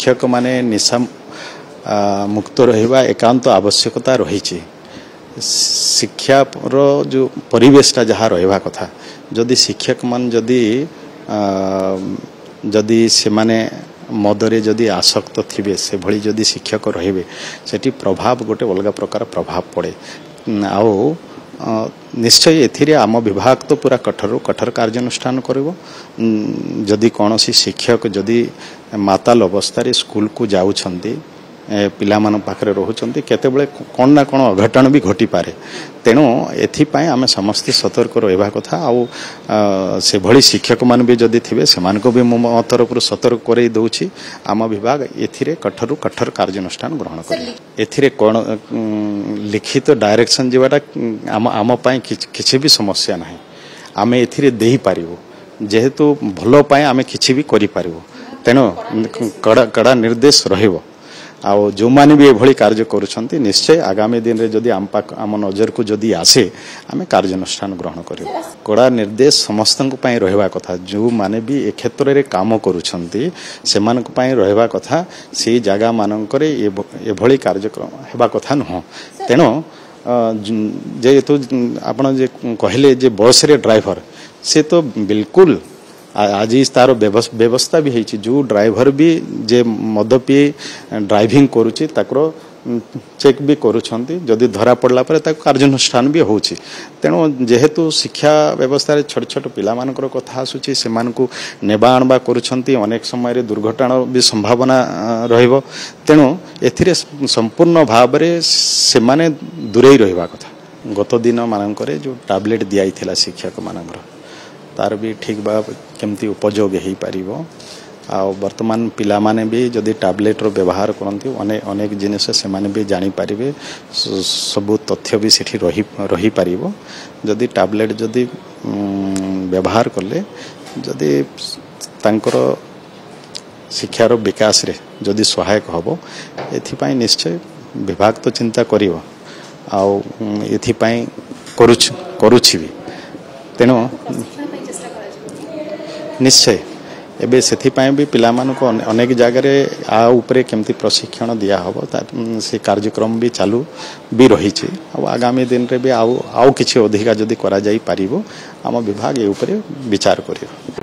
शिक्षक माने निशा मुक्त रहिबा एकांत आवश्यकता रही। शिक्षा जो परिवेशटा जहाँ रहा कथा जदि शिक्षक मान जदि से माने मदरे जदि आसक्त थिबे से भली जदि शिक्षक रहिबे सेठी प्रभाव गोटे अलग प्रकार प्रभाव पड़े। आओ निश्चय एथिरे आम विभाग तो पूरा कठोर कार्यानुष्ठान करिवो। जदि कौन सी शिक्षक जदि माताल अवस्था स्कूल को जाउछंती पिला मान पाखरे रहउछंती केतेबेले कोन ना कोन अघटन भी घटी पारे। तेणु एथिपाई आमे समस्त सतर्क रहबा कथा। आउ से भली शिक्षक मान भी जदि थिबे सेमानको भी मो तरफ सतर्क करई दउछि। आम विभाग एथिरे कठोर कार्यानुष्ठान ग्रहण करे। एथिरे कोन लिखित डायरेक्शन जेवाटा आम पाई किछि भी समस्या नाही। आमे एथिरे देहि पारिबो जेहेतु भलो पाई आमे किछि भी करि पारिबो। तेणु कड़ा निर्देश रहिबो। आउ जो माने भी एभली कार्य करूछंती निश्चय आगामी दिन रे जदि आम नजर को जदि आसे आमे कार्यानुष्ठान ग्रहण करिबो। कड़ा निर्देश समस्तन पई रहबा कथा। जो माने भी ए क्षेत्र रे काम करूछंती सेमान पई रहबा कथा। से जागा मानकरे एभली कार्यक्रम हेबा कथा न। तेणु जेहेतु आपण जे कहले जे बस रे ड्राइवर से तो बिल्कुल आज तार व्यवस्था भी है। जो ड्राइवर भी जे मद पी ड्राइविंग करुच्ची ताकरो चेक भी करुछंती जदि धरा पड़ला पर ताको कार्यानुष्ठान भी होउची। तेणु जेहेतु शिक्षा व्यवस्था रे छोट छोट पिला मानकर कथा आसुची सेमानकु नेबा आणबा करुछंती अनेक समय रे दुर्घटना भी संभावना रहइबो। तेणु एथिरे संपूर्ण भाव रे सेमाने दूरेई रहबा कथा। गत दिन मानकर जो टैबलेट दियाइथिला शिक्षक मानकर तार भी ठीक भाव केमती उपयोग हो पारिबो। आ वर्तमान पिला माने भी जदि टैबलेट रो व्यवहार करंती अनेक जिनिस से माने भी जानी पारिबे। सब तथ्य भी सेठी रही पारिबो। जदि टैबलेट जदि व्यवहार करले जदि तांकर शिक्षार विकास रे जदि सहायक हबो एथिपाई निश्चय विभाग तो चिंता करिवो। आ एथिपाई करूछि भी। तेणु निश्चय एबे सेथिपाई भी पिला मानको अनेक जगह रे आ ऊपरे केमती प्रशिक्षण दिया हबो से कार्यक्रम भी चालू भी रही। आगामी दिन रे भी आउ किछि अधिका जदि करा जाई पारिबो आम विभाग ए ऊपरे विचार करिवो।